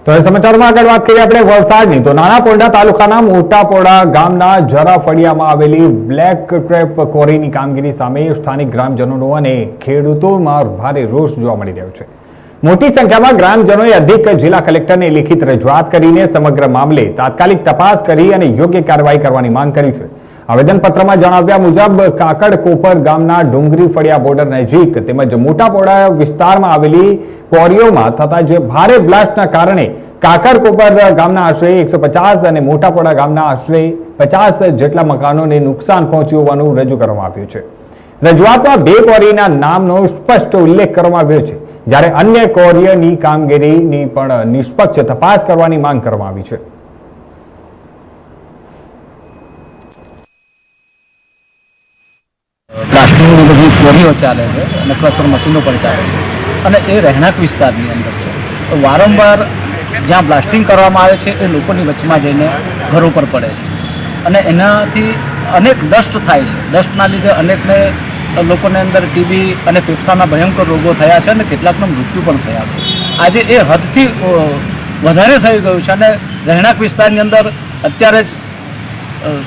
તો એ સમાચારમાં આગળ વાત કરીએ આપણે વલસાડની તો નાના પોરડા તાલુકાના મોટા પોરડા ગામના જરા ફળિયામાં આવેલી બ્લેક ક્રેપ ક્વોરીની કામગીરી સામે સ્થાનિક ગ્રામજનોનો અને ખેડૂતોમાં ભારે રોષ જોવા મળી રહ્યો છે। મોટી સંખ્યામાં ગ્રામજનોએ અધિક જિલ્લા કલેક્ટરને લિખિત રજૂઆત કરીને સમગ્ર મામલે તાત્કાલિક તપાસ કરી અને યોગ્ય કાર્યવાહી કરવાની માંગ કરી છે। આવેદનપત્રમાં જણાવ્યા મુજબ કાકડ કોપર ગામના ડુંગરી ફળિયા બોર્ડર નજીક તેમજ મોટા પોરડા વિસ્તારમાં આવેલી ક્વોરીઓમાં થતા જે ભારે બ્લાસ્ટના કારણે કાકડ કોપર ગામના આશરે 150 અને મોટા પોરડા ગામના આશરે 50 જેટલા મકાનોને નુકસાન પહોંચ્યું હોવાનું રજૂ કરવામાં આવ્યું છે। રજૂઆતમાં બે ક્વોરીના નામનો સ્પષ્ટ ઉલ્લેખ કરવામાં આવ્યો છે, જ્યારે અન્ય ક્વોરીઓની કામગીરીની પણ નિષ્પક્ષ તપાસ કરવાની માંગ કરવામાં આવી છે। પ્લાસ્ટિકની બધી ક્વોરીઓ ચાલે છે અને ક્રશર મશીનો પણ ચાલે છે અને એ રહેણાંક વિસ્તારની અંદર છે। તો વારંવાર જ્યાં બ્લાસ્ટિંગ કરવામાં આવે છે એ લોકોની વચમાં જઈને ઘરો પર પડે છે અને એનાથી અનેક ડસ્ટ થાય છે। ડસ્ટના લીધે અનેકને લોકોને અંદર ટીબી અને ફેફસાના ભયંકર રોગો થયા છે અને કેટલાકના મૃત્યુ પણ થયા છે। આજે એ હદથી વધારે થઈ ગયું છે અને રહેણાંક વિસ્તારની અંદર અત્યારે જ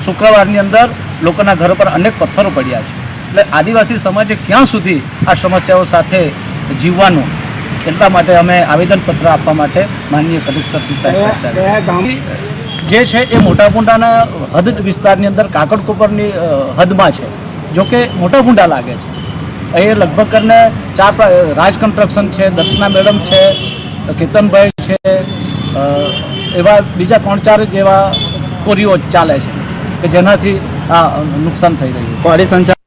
શુક્રવારની અંદર લોકોના ઘરો પર અનેક પથ્થરો પડ્યા છે। એટલે આદિવાસી સમાજે ક્યાં સુધી આ સમસ્યાઓ સાથે જીવવાનું, એટલા માટે અમે આવેદનપત્ર આપવા માટે માનનીય કલેક્ટર સાહેબ જે છે એ મોટા પુંડાના હદ વિસ્તારની અંદર કાકડ કોપરની હદમાં છે। જોકે મોટા પુંડા લાગે છે, એ લગભગ કરીને 4 રાજ કન્સ્ટ્રક્શન છે, દર્શના મેડમ છે, કેતનભાઈ છે, એવા બીજા 3-4 જેવા કોરીઓ ચાલે છે કે જેનાથી આ નુકસાન થઈ રહ્યું છે।